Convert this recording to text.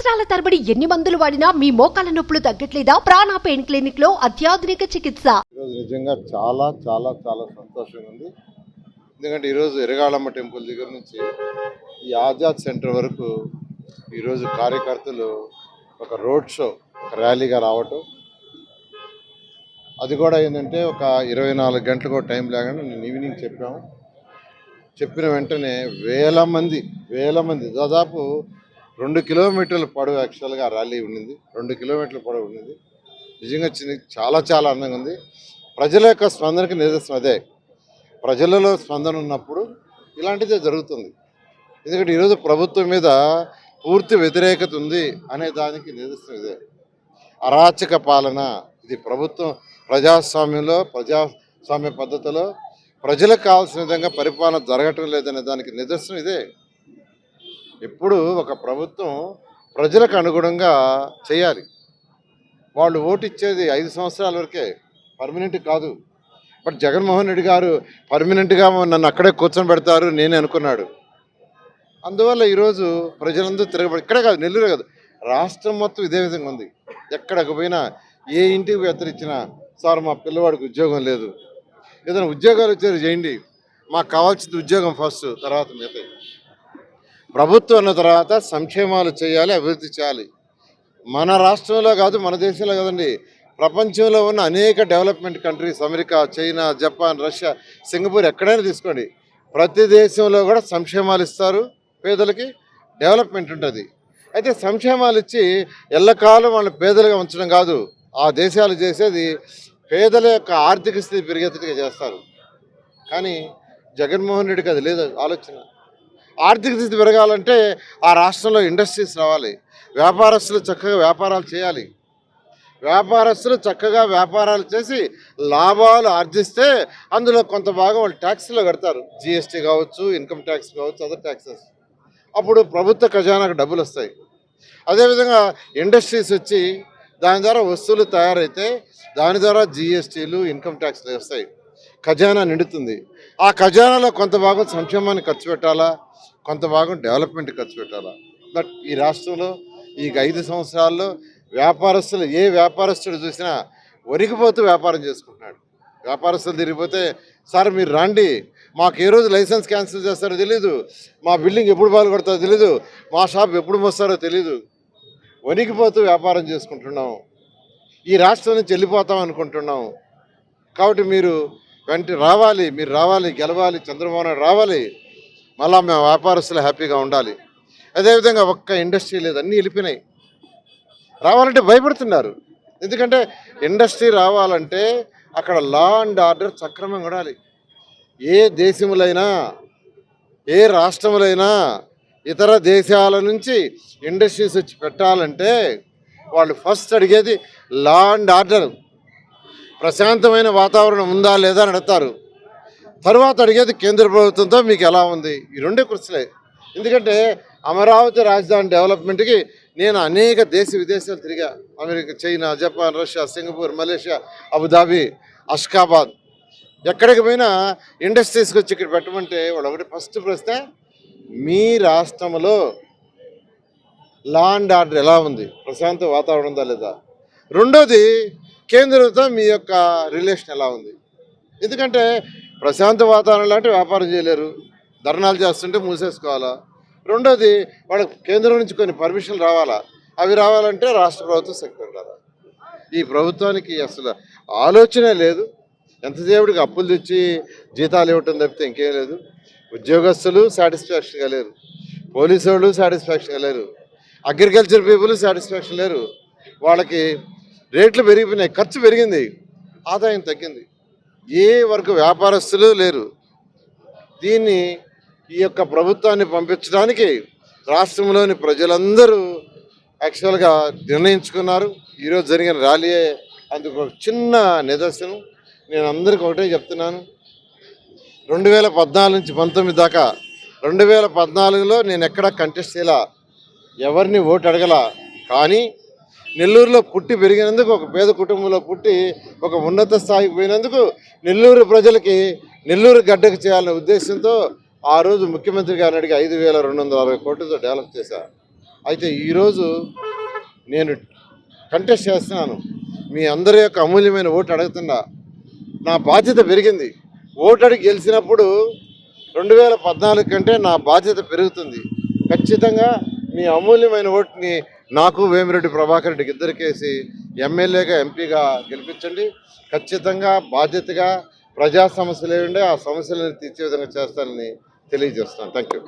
సంవత్సరాల తరబడి ఎన్ని మందులు వాడినా మీ మోకాల నొప్పులు తగ్గట్లేదా? ప్రాణ పెయిన్ క్లినిక్ లో అత్యాధునిక చికిత్స. నిజంగా చాలా చాలా చాలా సంతోషంగా ఉంది. ఎందుకంటే ఈరోజు ఎరగాళమ్మ టెంపుల్ దగ్గర నుంచి ఈ ఆజాద్ సెంటర్ వరకు ఈరోజు కార్యకర్తలు ఒక రోడ్ షో, ఒక ర్యాలీగా రావటం, అది కూడా ఏంటంటే ఒక 24 గంటలకు టైం లేకుండా నేను ఈవినింగ్ చెప్పిన వెంటనే వేల మంది దాదాపు 2 కిలోమీటర్ల పొడవు యాక్చువల్గా ర్యాలీ ఉండింది. 2 కిలోమీటర్ల పొడవు ఉండింది. నిజంగా చాలా చాలా అందంగా ఉంది. ప్రజల యొక్క స్పందనకి నిదర్శనం అదే. ప్రజలలో స్పందన ఉన్నప్పుడు ఇలాంటిదే జరుగుతుంది. ఎందుకంటే ఈరోజు ప్రభుత్వం మీద పూర్తి వ్యతిరేకత ఉంది అనే దానికి నిదర్శనం ఇదే. అరాచక పాలన ఇది. ప్రభుత్వం ప్రజాస్వామ్య పద్ధతిలో ప్రజలకు కావాల్సిన విధంగా పరిపాలన జరగటం లేదనే దానికి నిదర్శనం ఇదే. ఎప్పుడు ఒక ప్రభుత్వం ప్రజలకు అనుగుణంగా చేయాలి. వాళ్ళు ఓటు ఇచ్చేది 5 సంవత్సరాల వరకే, పర్మనెంట్ కాదు. బట్ జగన్మోహన్ రెడ్డి గారు పర్మనెంట్గా నన్ను అక్కడే కూర్చొని పెడతారు నేనే అనుకున్నాడు. అందువల్ల ఈరోజు ప్రజలందరూ తిరగబడి, ఇక్కడే కాదు, నెల్లూరే కాదు, రాష్ట్రం మొత్తం ఇదే విధంగా ఉంది. ఎక్కడికి పోయినా ఏ ఇంటికి ఎత్తరిచ్చినా, సార్ మా పిల్లవాడికి ఉద్యోగం లేదు, ఏదైనా ఉద్యోగాలు వచ్చారు చేయండి, మాకు కావాల్సింది ఉద్యోగం ఫస్ట్, తర్వాత మిగతా. ప్రభుత్వం అన్న తర్వాత సంక్షేమాలు చేయాలి, అభివృద్ధి చేయాలి. మన రాష్ట్రంలో కాదు, మన దేశంలో కాదండి, ప్రపంచంలో ఉన్న అనేక development countries, America, China, Japan, Russia, Singapore, ఎక్కడైనా తీసుకోండి, ప్రతి దేశంలో కూడా సంక్షేమాలు ఇస్తారు, పేదలకి డెవలప్మెంట్ ఉంటుంది. అయితే సంక్షేమాలు ఇచ్చి ఎల్లకాలం వాళ్ళని పేదలుగా ఉంచడం కాదు, ఆ దేశాలు చేసేది పేదల యొక్క ఆర్థిక స్థితి పెరిగేట్టుగా చేస్తారు. కానీ జగన్మోహన్ రెడ్డికి అది లేదు ఆలోచన. ఆర్థిక స్థితి పెరగాలంటే ఆ రాష్ట్రంలో ఇండస్ట్రీస్ రావాలి, వ్యాపారస్తులు చక్కగా వ్యాపారాలు చేయాలి. వ్యాపారస్తులు చక్కగా వ్యాపారాలు చేసి లాభాలు ఆర్జిస్తే అందులో కొంత భాగం వాళ్ళు ట్యాక్స్లో కడతారు. జిఎస్టీ కావచ్చు, ఇన్కమ్ ట్యాక్స్ కావచ్చు, అదర్ ట్యాక్సెస్. అప్పుడు ప్రభుత్వ ఖజానాకు డబ్బులు వస్తాయి. అదేవిధంగా ఇండస్ట్రీస్ వచ్చి దాని ద్వారా వస్తువులు తయారైతే దాని ద్వారా జిఎస్టీలు, ఇన్కమ్ ట్యాక్స్లు వస్తాయి, ఖజానా నిండుతుంది. ఆ ఖజానాలో కొంత భాగం సంక్షేమాన్ని ఖర్చు పెట్టాలా, కొంత భాగం డెవలప్మెంట్ ఖర్చు పెట్టాలా. బట్ ఈ రాష్ట్రంలో ఈ 5 సంవత్సరాల్లో వ్యాపారస్తులు, ఏ వ్యాపారస్తుడు చూసినా వణికిపోతూ వ్యాపారం చేసుకుంటున్నాడు. వ్యాపారస్తులు తిరిగిపోతే, సార్ మీరు రండి, మాకు ఏ రోజు లైసెన్స్ క్యాన్సిల్ చేస్తారో తెలీదు, మా బిల్డింగ్ ఎప్పుడు పాల్గొడతారో తెలీదు, మా షాప్ ఎప్పుడు మోస్తారో తెలీదు, వణికిపోతూ వ్యాపారం చేసుకుంటున్నాము. ఈ రాష్ట్రం నుంచి వెళ్ళిపోతాం అనుకుంటున్నాము. కాబట్టి మీరు మీరు రావాలి, గెలవాలి, చంద్రబాబు నాయుడు రావాలి, మళ్ళా మేము వ్యాపారస్తులు హ్యాపీగా ఉండాలి. అదేవిధంగా ఒక్క ఇండస్ట్రీ లేదు, అన్నీ వెళ్ళిపోయినాయి. రావాలంటే భయపడుతున్నారు. ఎందుకంటే ఇండస్ట్రీ రావాలంటే అక్కడ లా అండ్ ఆర్డర్ సక్రమంగా ఉండాలి. ఏ దేశములైనా, ఏ రాష్ట్రములైనా ఇతర దేశాల నుంచి ఇండస్ట్రీస్ వచ్చి పెట్టాలంటే వాళ్ళు ఫస్ట్ అడిగేది లా అండ్ ఆర్డర్, ప్రశాంతమైన వాతావరణం ఉందా లేదా అని అడుగుతారు. తర్వాత అడిగేది కేంద్ర ప్రభుత్వంతో మీకు ఎలా ఉంది. ఈ 2 కుర్చీలే. ఎందుకంటే అమరావతి రాజధాని డెవలప్మెంట్కి నేను అనేక విదేశాలు తిరిగా. America, China, Japan, Russia, Singapore, Malaysia, Abu Dhabi, Ashgabat, ఎక్కడికి పోయినా ఇండస్ట్రీస్కి వచ్చి ఇక్కడ పెట్టమంటే వాళ్ళు ఒకటి ఫస్ట్ ప్రశ్న, మీ రాష్ట్రంలో లా అండ్ ఆర్డర్ ఎలా ఉంది, ప్రశాంత వాతావరణం ఉందా లేదా. రెండోది, కేంద్రంతో మీ యొక్క రిలేషన్ ఎలా ఉంది. ఎందుకంటే ప్రశాంత వాతావరణం లాంటి వ్యాపారం చేయలేరు, ధర్నాలు చేస్తుంటే మూసేసుకోవాలా. రెండోది, వాళ్ళకి కేంద్రం నుంచి కొన్ని పర్మిషన్లు రావాలా, అవి రావాలంటే రాష్ట్ర ప్రభుత్వం సెక్టర్ రావాలి. ఈ ప్రభుత్వానికి అసలు ఆలోచనే లేదు. ఎంతసేపటికి అప్పులు తెచ్చి జీతాలు ఇవ్వటం తప్పితే ఇంకేం లేదు. ఉద్యోగస్తులు సాటిస్ఫాక్షన్గా లేరు, పోలీసు వాళ్ళు సాటిస్ఫాక్షన్గా లేరు, అగ్రికల్చర్ పీపుల్ సాటిస్ఫాక్షన్ లేరు. వాళ్ళకి రేట్లు పెరిగిపోయినాయి, ఖర్చు పెరిగింది, ఆదాయం తగ్గింది. ఏ వరకు వ్యాపారస్తులు లేరు. ఈ యొక్క ప్రభుత్వాన్ని పంపించడానికి రాష్ట్రంలోని ప్రజలందరూ యాక్చువల్గా నిర్ణయించుకున్నారు. ఈరోజు జరిగిన ర్యాలీయే అందుకు ఒక చిన్న నిదర్శనం. నేను అందరికీ ఒకటే చెప్తున్నాను, 2014 నుంచి 19 దాకా, 2014లో నేను ఎక్కడా కంటెస్ట్ చేయాల, ఎవరిని ఓటు అడగల. కానీ నెల్లూరులో పుట్టి పెరిగినందుకు, ఒక పేద కుటుంబంలో పుట్టి ఒక ఉన్నత స్థాయికి పోయినందుకు నెల్లూరు ప్రజలకి, నెల్లూరు గడ్డకు చేయాలనే ఉద్దేశంతో ఆ రోజు ముఖ్యమంత్రి గారిని అడిగి 5,260 కోట్లతో డెవలప్ చేశారు. అయితే ఈరోజు నేను కంటెస్ట్ చేస్తున్నాను. మీ అందరి యొక్క అమూల్యమైన ఓటు అడుగుతున్నా. నా బాధ్యత పెరిగింది. ఓటు అడిగి గెలిచినప్పుడు 2014 కంటే నా బాధ్యత పెరుగుతుంది. ఖచ్చితంగా మీ అమూల్యమైన ఓటుని నాకు వేమిరెడ్డి ప్రభాకర్ రెడ్డికి ఇద్దరికేసి ఎమ్మెల్యేగా ఎంపీగా గెలిపించండి. ఖచ్చితంగా బాధ్యతగా ప్రజా సమస్యలు ఏముండే ఆ సమస్యలను తీర్చే విధంగా చేస్తానని తెలియజేస్తున్నాను. Thank you.